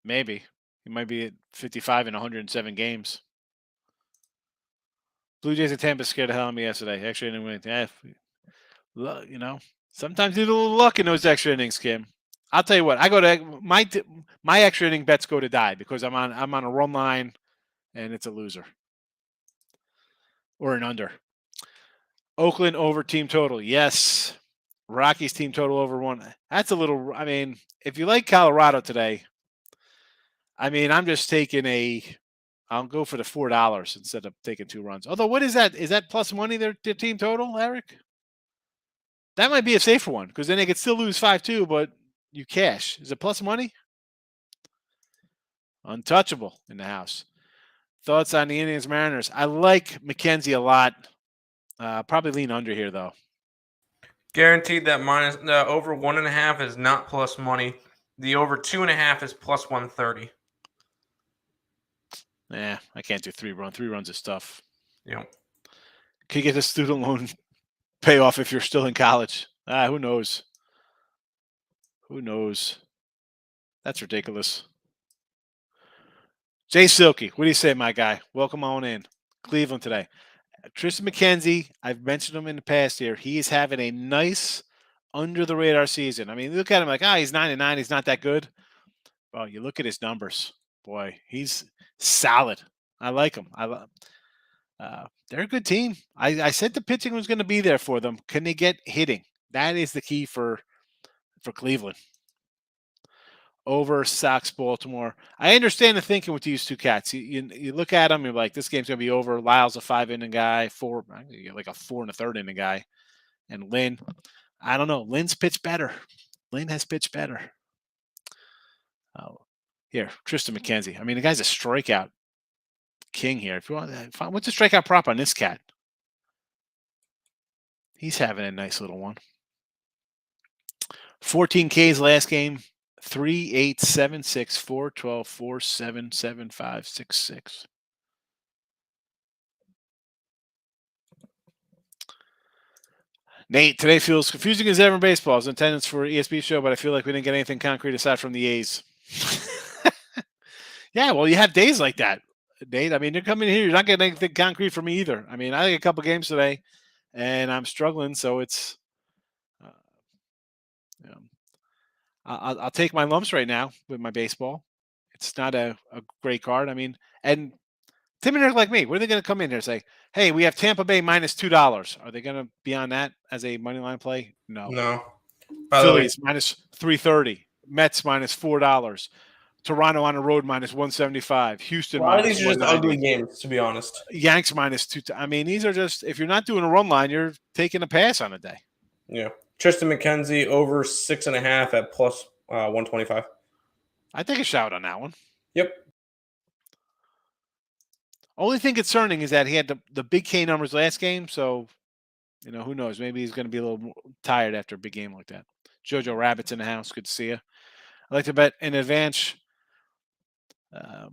Maybe. He might be at 55 in 107 games. Blue Jays and Tampa scared the hell out of me yesterday. Extra inning win. Sometimes you need a little luck in those extra innings, Kim. I'll tell you what. I go to my extra inning bets go to die because I'm on a run line, and it's a loser or an under. Oakland over team total. Yes. Rockies team total over 1. That's a little. I mean, if you like Colorado today, I mean, I'm just taking I'll go for the $4 instead of taking 2 runs. Although, what is that? Is that plus money their team total, Eric? That might be a safer one because then they could still lose 5-2, but you cash. Is it plus money? Untouchable in the house. Thoughts on the Indians Mariners? I like McKenzie a lot. Probably lean under here though. Guaranteed that the over 1.5 is not plus money. The over 2.5 is plus 130. Yeah, I can't do 3 runs. 3 runs is tough. Yep. Can you get the student loan payoff if you're still in college? Who knows? Who knows? That's ridiculous. Jay Silky, what do you say, my guy? Welcome on in. Cleveland today. Tristan McKenzie, I've mentioned him in the past here. He is having a nice under-the-radar season. I mean, look at him like, he's 9-9. He's not that good. Well, you look at his numbers. Boy, he's solid. I like him. They're a good team. I said the pitching was going to be there for them. Can they get hitting? That is the key for Cleveland. Over Sox Baltimore. I understand the thinking with these two cats. You look at them, you're like, this game's going to be over. Lyle's a 5-inning guy, like a 4 1/3 inning guy. And Lynn, I don't know. Lynn's pitched better. Lynn has pitched better. Here, Tristan McKenzie. I mean, the guy's a strikeout king here. If you want, what's the strikeout prop on this cat? He's having a nice little one. 14 Ks last game. 3, 8, 7, 6, 4, 12, 4, 7, 7, 5, 6, 6. Nate, today feels confusing as ever in baseball. I was in attendance for ESB show, but I feel like we didn't get anything concrete aside from the A's. Yeah, well, you have days like that, Nate. I mean, you're coming here, you're not getting anything concrete from me either. I mean, I had a couple games today, and I'm struggling, so it's you know, I'll take my lumps right now with my baseball. It's not a great card. I mean, and Tim and Eric like me, what are they going to come in here and say? Hey, we have Tampa Bay minus $2. Are they going to be on that as a money line play? No. No. By the way, Phillies minus 330. Mets minus $4. Toronto on the road minus 175. Houston a lot of minus these are just 190. ugly games, to be honest. Yanks minus 2. I mean, these are just, if you're not doing a run line, you're taking a pass on a day. Yeah. Tristan McKenzie over 6.5 at plus 125. I take a shout on that one. Yep. Only thing concerning is that he had the big K numbers last game, so who knows? Maybe he's going to be a little more tired after a big game like that. Jojo Rabbit's in the house. Good to see you. I like to bet in advance. I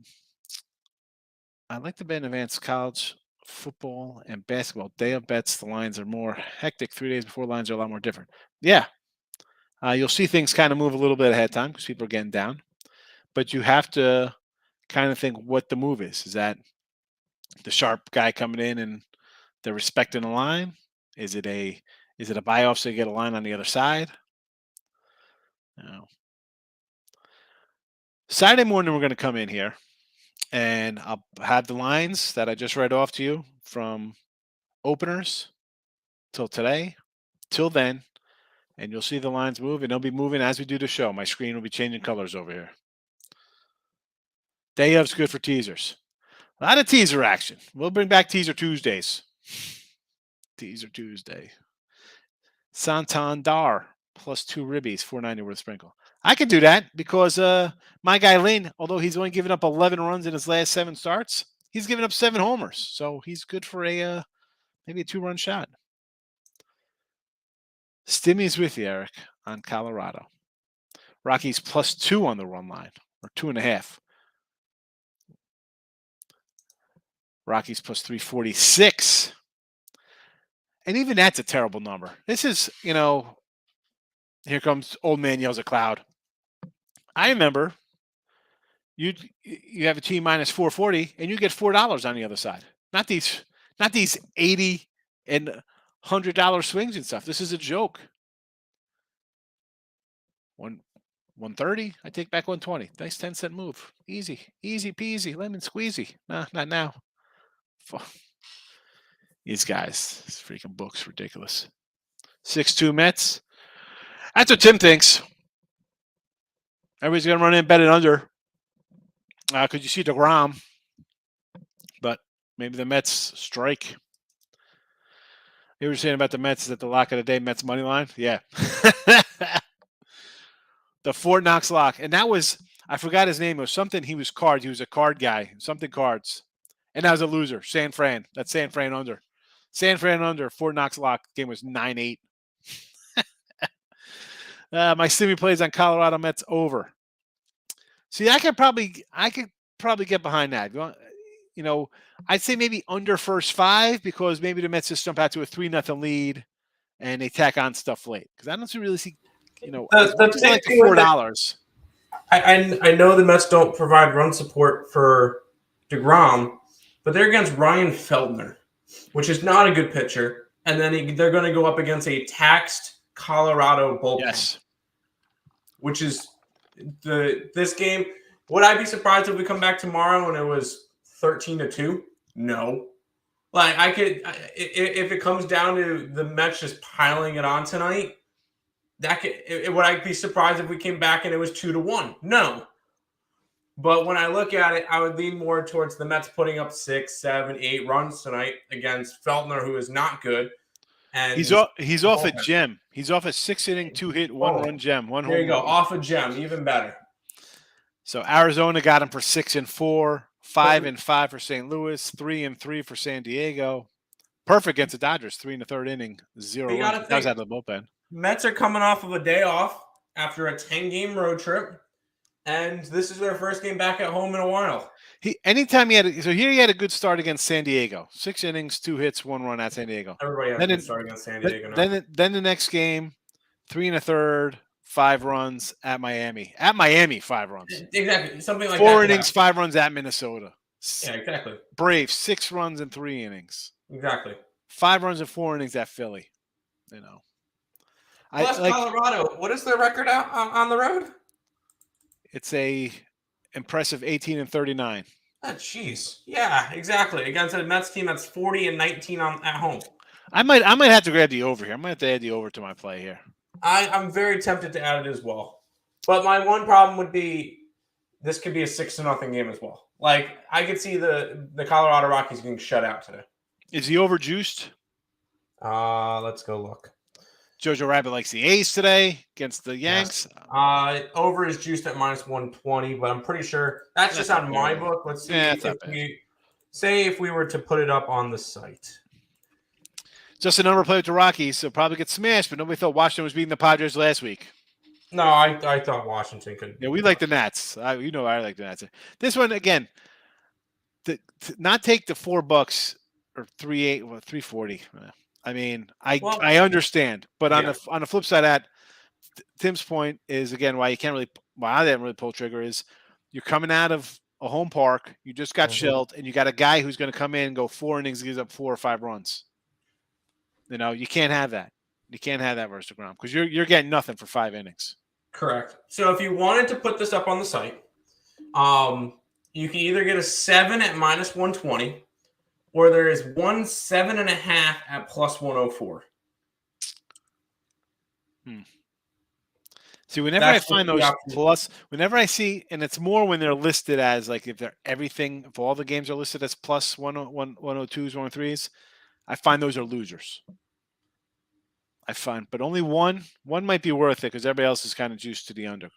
like to bet in advance college football and basketball. Day of bets, the lines are more hectic. 3 days before, lines are a lot more different. Yeah. You'll see things kind of move a little bit ahead of time because people are getting down. But you have to kind of think what the move is. Is that the sharp guy coming in and they're respecting the line? Is it a buy off so you get a line on the other side? No. Saturday morning, we're going to come in here and I'll have the lines that I just read off to you from openers till today, till then, and you'll see the lines move, and they'll be moving as we do the show. My screen will be changing colors over here. Day of's good for teasers. A lot of teaser action. We'll bring back Teaser Tuesdays. Teaser Tuesday. Santander plus 2 ribbies, $4.90 worth of sprinkle. I could do that because my guy Lynn, although he's only given up 11 runs in his last 7 starts, he's given up 7 homers. So he's good for a maybe a 2-run shot. Stimmy's with you, Eric, on Colorado. Rockies plus 2 on the run line, or 2.5. Rockies plus 346. And even that's a terrible number. This is, here comes old man yells at cloud. I remember you have a team minus 440 and you get $4 on the other side. Not these $80 and $100 swings and stuff. This is a joke. 130. I take back 120. Nice 10-cent move. Easy peasy, lemon squeezy. Nah, not now. These guys, this freaking book's ridiculous. 6-2 Mets. That's what Tim thinks. Everybody's going to run in, bet it under. Because you see DeGrom. But maybe the Mets strike. You were saying about the Mets, is that the lock of the day, Mets money line? Yeah. The Fort Knox lock. And that was, I forgot his name. It was something, he was cards. He was a card guy. Something cards. And that was a loser. San Fran. That's San Fran under. San Fran under. Fort Knox lock. Game was 9-8. My Stimmy plays on Colorado Mets over. See, I could probably get behind that. I'd say maybe under first 5 because maybe the Mets just jump out to a 3-0 lead and they tack on stuff late. Because I don't really see, as much as I like the $4. I know the Mets don't provide run support for DeGrom, but they're against Ryan Feldner, which is not a good pitcher. And then they're going to go up against a taxed Colorado bullpen. Yes. Which is this game. Would I be surprised if we come back tomorrow and it was 13-2? No. Like if it comes down to the Mets just piling it on tonight, would I be surprised if we came back and it was 2-1? No. But when I look at it, I would lean more towards the Mets putting up 6, 7, 8 runs tonight against Feltner, who is not good. And he's off a gem. He's off a 6-inning, 2-hit, 1-run gem. There you go, off a gem, even better. So Arizona got him for 6-4, 5-5 for St. Louis, 3-3 for San Diego. Perfect against the Dodgers, 3 in the 3rd inning, 0 runs. That was out of the bullpen. Mets are coming off of a day off. after a 10-game road trip, and this is their first game back at home in a while. Anytime he had so here he had a good start against San Diego. 6 innings, 2 hits, 1 run at San Diego. Everybody has a good start against San Diego now. Then the next game, 3 1/3, 5 runs at Miami. At Miami, 5 runs. Exactly, something like that. 4 innings, 5 runs at Minnesota. Yeah, exactly. Braves, 6 runs in 3 innings. Exactly. 5 runs in 4 innings at Philly. You know. Plus Colorado. What is their record out on the road? It's a impressive 18-39. Oh, jeez. Yeah, exactly. Against a Mets team that's 40-19 at home. I might have to grab the over here. I might have to add the over to my play here. I'm very tempted to add it as well. But my one problem would be this could be a 6-0 game as well. Like, I could see the Colorado Rockies getting shut out today. Is he over juiced? Let's go look. Jojo Rabbit likes the A's today against the Yanks. Yes. Over is juiced at -120, but I'm pretty sure that's just on my book. Let's see if we were to put it up on the site. Just a number play with the Rockies, so probably get smashed, but nobody thought Washington was beating the Padres last week. No, I thought Washington could. Yeah, we like the Nats. I like the Nats. This one, again, to not take the $4 or $3.40. I mean, I understand, but on the flip side, at Tim's point is again why I didn't really pull trigger is you're coming out of a home park, you just got shelled, and you got a guy who's going to come in and go 4 innings, gives up 4 or 5 runs. You know, you can't have that. You can't have that versus DeGrom because you're getting nothing for 5 innings. Correct. So if you wanted to put this up on the site, you can either get a 7 at -120. Or there is 7.5 at +104. See, whenever I find those plus, whenever I see, and it's more when they're listed as like if all the games are listed as plus 102s, 103s, I find those are losers. But only one might be worth it because everybody else is kind of juiced to the under.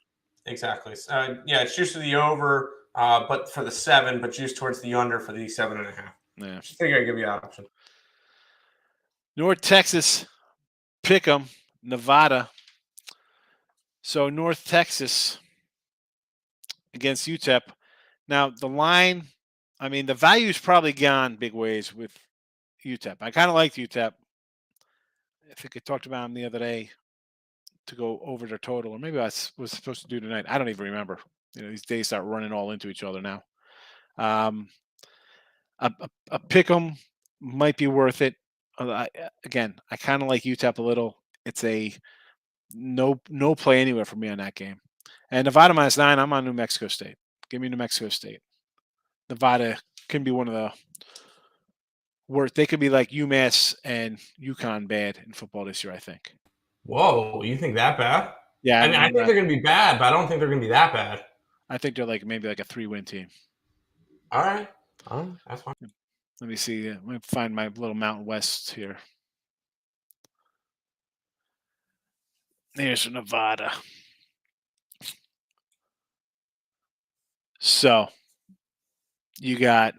Exactly. It's juiced to the over, but for the 7, but juiced towards the under for the 7.5. Yeah. Just figure I'd give you that option. North Texas, Pick'em, Nevada. So North Texas against UTEP. Now the line, I mean, the value's probably gone big ways with UTEP. I kind of liked UTEP. I think I talked about them the other day to go over their total, or maybe I was supposed to do tonight. I don't even remember. You know, these days start running all into each other now. A pick'em might be worth it. I kind of like UTEP a little. It's a no play anywhere for me on that game. And Nevada -9, I'm on New Mexico State. Give me New Mexico State. Nevada can be one of the worst. They could be like UMass and UConn bad in football this year, I think. Whoa, you think that bad? Yeah. I think they're going to be bad, but I don't think they're going to be that bad. I think they're maybe a 3-win team. All right. That's fine. Let me see. Let me find my little Mountain West here. There's Nevada. So you got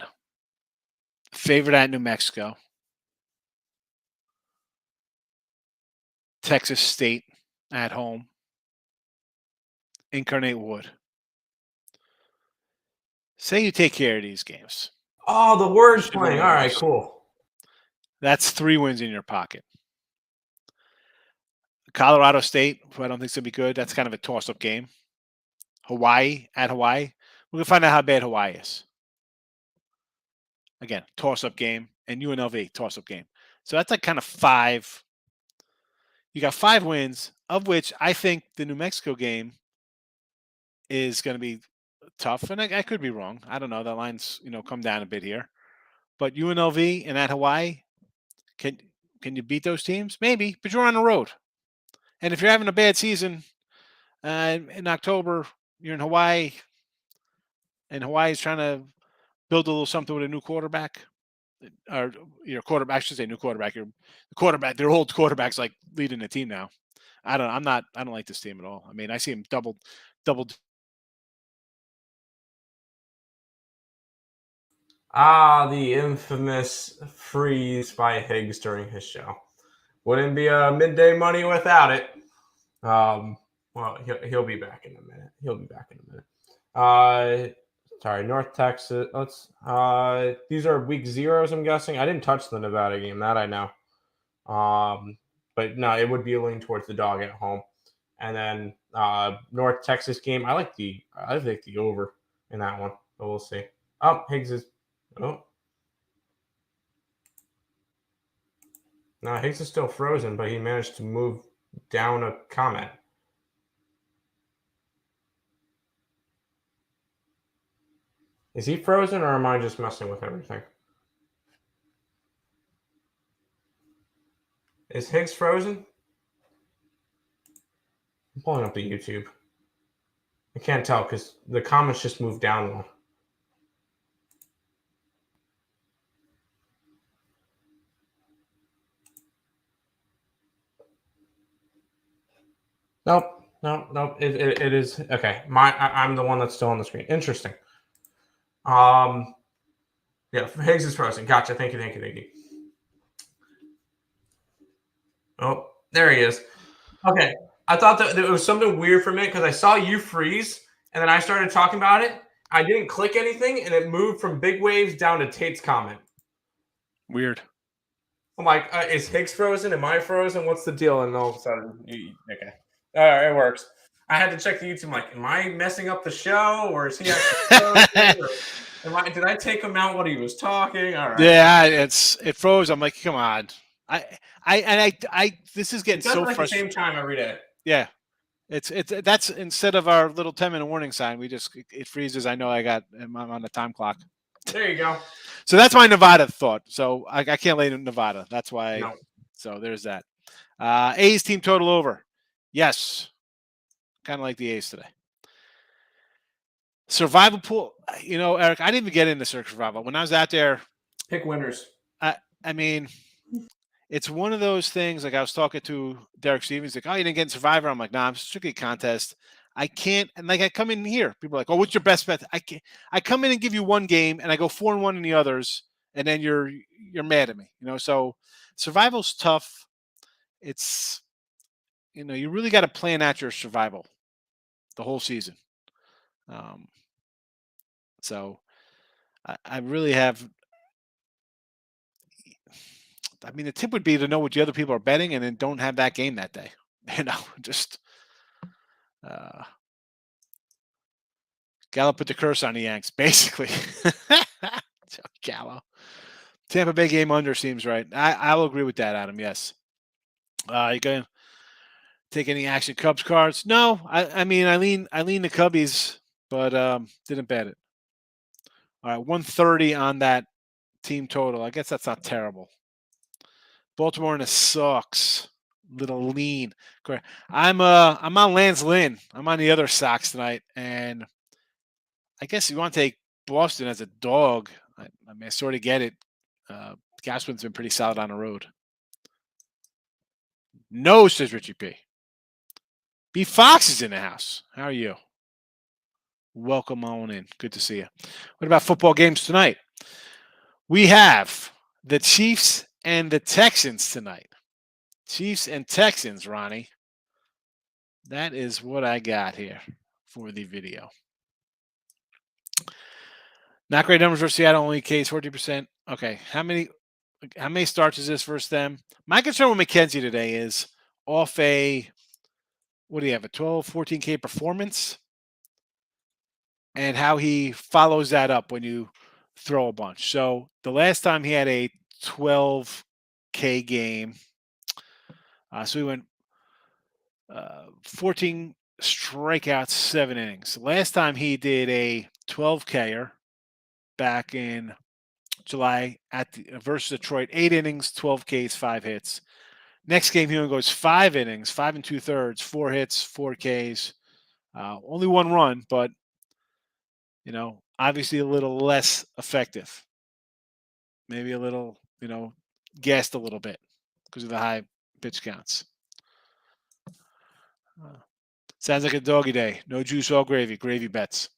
favorite at New Mexico, Texas State at home, Incarnate Wood. Say you take care of these games. Oh, the word's playing. All right, cool. That's 3 wins in your pocket. Colorado State, who I don't think is going to be good. That's kind of a toss-up game. Hawaii at Hawaii. We're going to find out how bad Hawaii is. Again, toss-up game. And UNLV, toss-up game. So that's like kind of 5. You got 5 wins, of which I think the New Mexico game is going to be tough. And I could be wrong. I don't know. That line's, come down a bit here. But UNLV and at Hawaii, can you beat those teams? Maybe, but you're on the road. And if you're having a bad season in October, you're in Hawaii, and Hawaii's trying to build a little something with a new quarterback, or your quarterback, I should say new quarterback. Their old quarterback's like leading the team now. I don't like this team at all. I mean, I see him double. The infamous freeze by Higgs during his show. Wouldn't be a midday money without it. Well, he'll be back in a minute. Sorry, North Texas. These are week zeros, I'm guessing. I didn't touch the Nevada game, that I know. But no, it would be a lean towards the dog at home. And then North Texas game. I like the over in that one, but we'll see. Oh, Higgs is. Oh, no, Higgs is still frozen, but he managed to move down a comment. Is he frozen, or am I just messing with everything? Is Higgs frozen? I'm pulling up the YouTube. I can't tell because the comments just moved down one. Nope. It is okay. I'm the one that's still on the screen. Interesting. Yeah, Higgs is frozen. Gotcha. Thank you. Oh, there he is. Okay. I thought that it was something weird for a minute because I saw you freeze and then I started talking about it. I didn't click anything and it moved from Big Waves down to Tate's comment. Weird. I'm like, is Higgs frozen? Am I frozen? What's the deal? And all of a sudden, okay. All right, it works. I had to check the YouTube. I'm like, am I messing up the show or is he actually frozen? Did I take him out when he was talking? All right. Yeah, it froze. I'm like, come on. I this is getting so frustrating. frustrating. The same time every day. Yeah, it's that's instead of our little 10-minute warning sign, it freezes. I know I'm on the time clock. There you go. So that's my Nevada thought. So I can't lay in Nevada. That's why. No. So there's that. A's team total over. Yes, kind of like the A's today. Survival pool. Eric, I didn't even get into survival when I was out there. Pick winners. I mean, it's one of those things. Like I was talking to Derek Stevens, like, "Oh, you didn't get in Survivor." I'm like, "Nah, I'm strictly contest. I can't." And like I come in here, people are like, "Oh, what's your best bet?" I can't. I come in and give you one game, and I go 4-1 in the others, and then you're mad at me. So survival's tough. It's you really got to plan out your survival the whole season. So I really have. I mean, the tip would be to know what the other people are betting, and then don't have that game that day. Just Gallo put the curse on the Yanks, basically. Gallo. Tampa Bay game under seems right. I will agree with that, Adam. Yes. You gonna take any action Cubs cards? No. I mean, I lean the Cubbies, but didn't bet it. All right, 130 on that team total. I guess that's not terrible. Baltimore in the Sox. Little lean. I'm on Lance Lynn. I'm on the other Sox tonight, and I guess you want to take Boston as a dog. I mean, I sort of get it. Gaswin's been pretty solid on the road. No, says Richie P. B Fox is in the house. How are you? Welcome on in. Good to see you. What about football games tonight? We have the Chiefs and the Texans tonight. Chiefs and Texans, Ronnie. That is what I got here for the video. Not great numbers for Seattle. Only case 40%. Okay, how many starts is this versus them? My concern with McKenzie today is off a, what do you have, a 12, 14K performance? And how he follows that up when you throw a bunch. So the last time he had a 12K game, so he went 14 strikeouts, 7 innings. Last time he did a 12Ker back in July versus Detroit, 8 innings, 12 Ks, 5 hits. Next game, he only goes 5 innings, 5 2/3, 4 hits, 4 Ks, only 1 run, but obviously a little less effective. Maybe a little, gassed a little bit because of the high pitch counts. Sounds like a doggy day. No juice, all gravy. Gravy bets.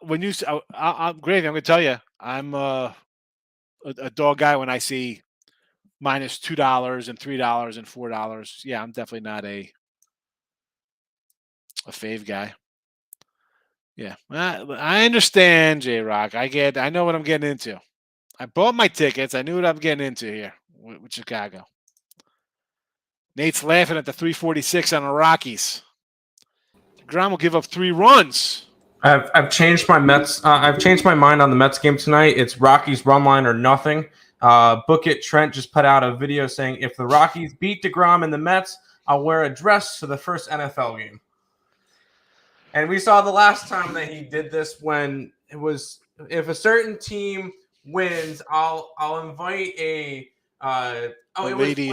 When you gravy, I'm going to tell you, I'm a dog guy when I see minus $2 and $3 and $4. Yeah, I'm definitely not a fave guy. Yeah, I understand, J Rock. I know what I'm getting into. I bought my tickets. I knew what I'm getting into here with Chicago. Nate's laughing at the 346 on the Rockies. Grom will give up 3 runs. I've changed my Mets. I've changed my mind on the Mets game tonight. It's Rockies run line or nothing. Book It Trent just put out a video saying if the Rockies beat DeGrom and the Mets, I'll wear a dress for the first NFL game. And we saw the last time that he did this when it was if a certain team wins, I'll invite a lady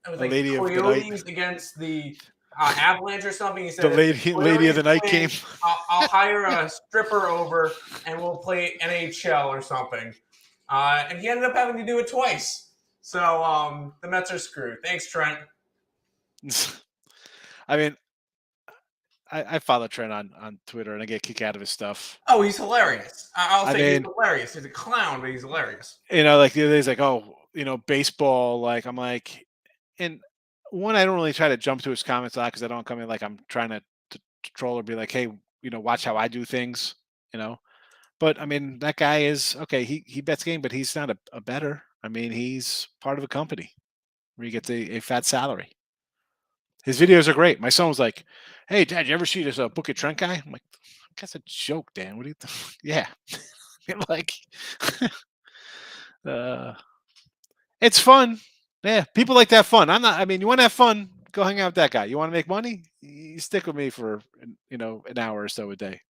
it was like lady of the night. Coyotes against the Avalanche or something. He said The lady of the night win, game. I'll hire a stripper over and we'll play NHL or something. And he ended up having to do it twice. So the Mets are screwed. Thanks, Trent. I mean, I follow Trent on Twitter and I get a kick out of his stuff. Oh, he's hilarious. I'll say he's hilarious. He's a clown, but he's hilarious. Like the other day's like, oh, baseball. Like I'm like, and one, I don't really try to jump to his comments a lot because I don't come in like I'm trying to troll or be like, hey, watch how I do things, But I mean, that guy is okay. He bets game, but he's not a bettor. I mean, he's part of a company where he gets a fat salary. His videos are great. My son was like, "Hey, Dad, you ever see this Book It Trent guy?" I'm like, "That's a joke, Dan. What do you think?" Yeah, like, it's fun. Yeah, people like to have fun. I'm not. I mean, you want to have fun? Go hang out with that guy. You want to make money? You stick with me for an hour or so a day.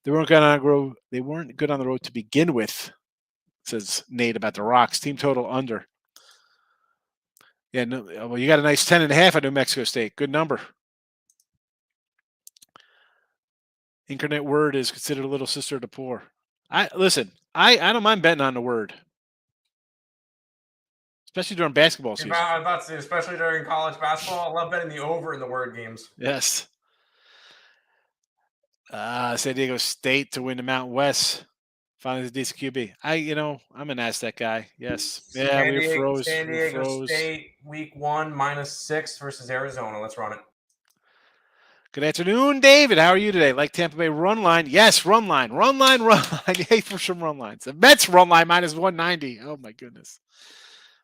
They weren't good on the road. They weren't good on the road to begin with, says Nate about the Rocks. Team total under. Yeah, no, well, you got a nice 10.5 at New Mexico State. Good number. Incarnate Word is considered a little sister of the poor. I don't mind betting on the Word, especially during basketball season. I'm about to say, especially during college basketball, I love betting the over in the Word games. Yes. San Diego State to win the Mountain West. Finally, the decent QB. I'm an Aztec guy. Yes. Yeah, we froze. San Diego State, week 1, -6 versus Arizona. Let's run it. Good afternoon, David. How are you today? Like Tampa Bay run line? Yes, run line. Run line. Yay for some run lines. The Mets run line -190. Oh, my goodness.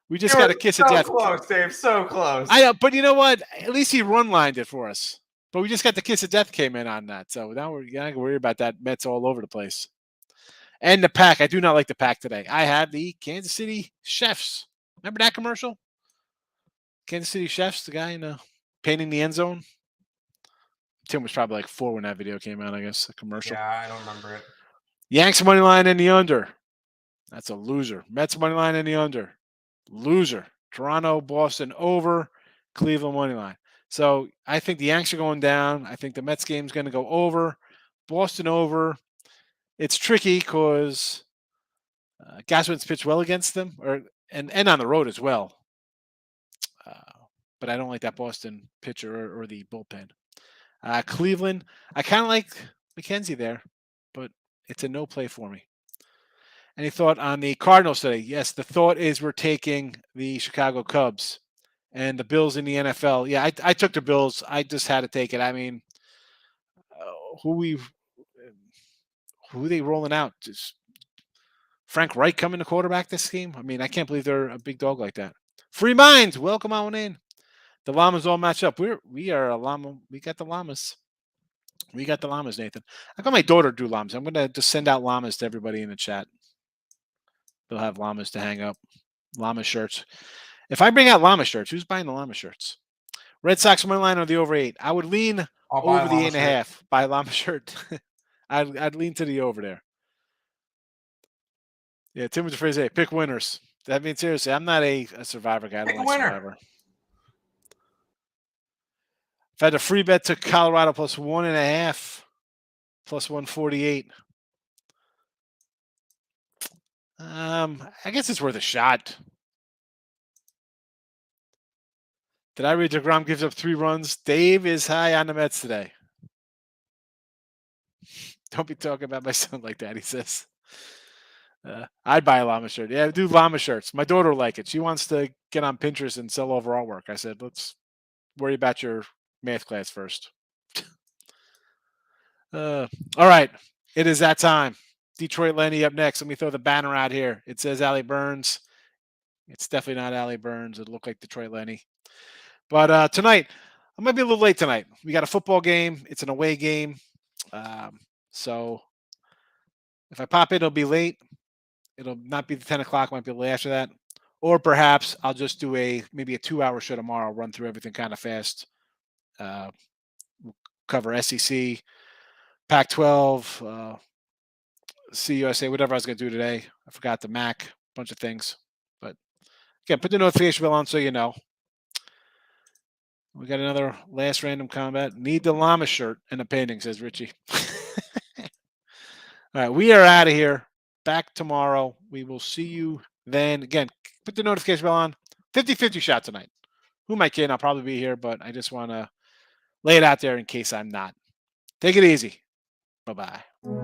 We just got a kiss of death. So close, Dave. So close. I know, but you know what? At least he run lined it for us. But we just got the kiss of death came in on that. So now we're going to worry about that. Mets all over the place. And the pack. I do not like the pack today. I have the Kansas City Chefs. Remember that commercial? Kansas City Chefs, the guy painting the end zone. Tim was probably like 4 when that video came out, I guess, a commercial. Yeah, I don't remember it. Yanks money line in the under. That's a loser. Mets money line in the under. Loser. Toronto, Boston over. Cleveland money line. So I think the Yanks are going down. I think the Mets game is going to go over. Boston over. It's tricky because Gaswin's pitched well against them, and on the road as well. But I don't like that Boston pitcher or the bullpen. Cleveland, I kind of like McKenzie there, but it's a no play for me. Any thought on the Cardinals today? Yes, the thought is we're taking the Chicago Cubs and the Bills in the NFL. Yeah, I took the Bills. I just had to take it. I mean, who are they rolling out? Just Frank Reich coming to quarterback this game? I mean, I can't believe they're a big dog like that. Free Minds, welcome on in. The Llamas all match up. We are a llama. We got the Llamas. We got the Llamas, Nathan. I got my daughter do Llamas. I'm going to just send out Llamas to everybody in the chat. They'll have Llamas to hang up. Llama shirts. If I bring out Llama shirts, who's buying the Llama shirts? Red Sox money line or the over 8? I would lean over the 8.5. Buy a Llama shirt. I'd lean to the over there. Yeah, Tim was the phrase, hey, pick winners. That means seriously, I'm not a survivor guy. I don't like survivor. If I had a free bet to Colorado plus 1.5, plus 148. I guess it's worth a shot. Did I read DeGrom gives up 3 runs? Dave is high on the Mets today. Don't be talking about my son like that, he says. I'd buy a llama shirt. Yeah, do llama shirts. My daughter will like it. She wants to get on Pinterest and sell overall work. I said, let's worry about your math class first. All right. It is that time. Detroit Lenny up next. Let me throw the banner out here. It says Allie Burns. It's definitely not Allie Burns. It looked like Detroit Lenny. But tonight, I might be a little late tonight. We got a football game. It's an away game. So if I pop in, it'll be late. It'll not be the 10 o'clock. Might be a little after that. Or perhaps I'll just do maybe a 2-hour show tomorrow. Run through everything kind of fast. We'll cover SEC, Pac-12, CUSA, whatever I was going to do today. I forgot the MAC, bunch of things. But again, put the notification bell on so you know. We got another last random combat. Need the llama shirt and a painting, says Richie. All right, we are out of here. Back tomorrow. We will see you then. Again, put the notification bell on. 50-50 shot tonight. Who am I kidding? I'll probably be here, but I just want to lay it out there in case I'm not. Take it easy. Bye-bye.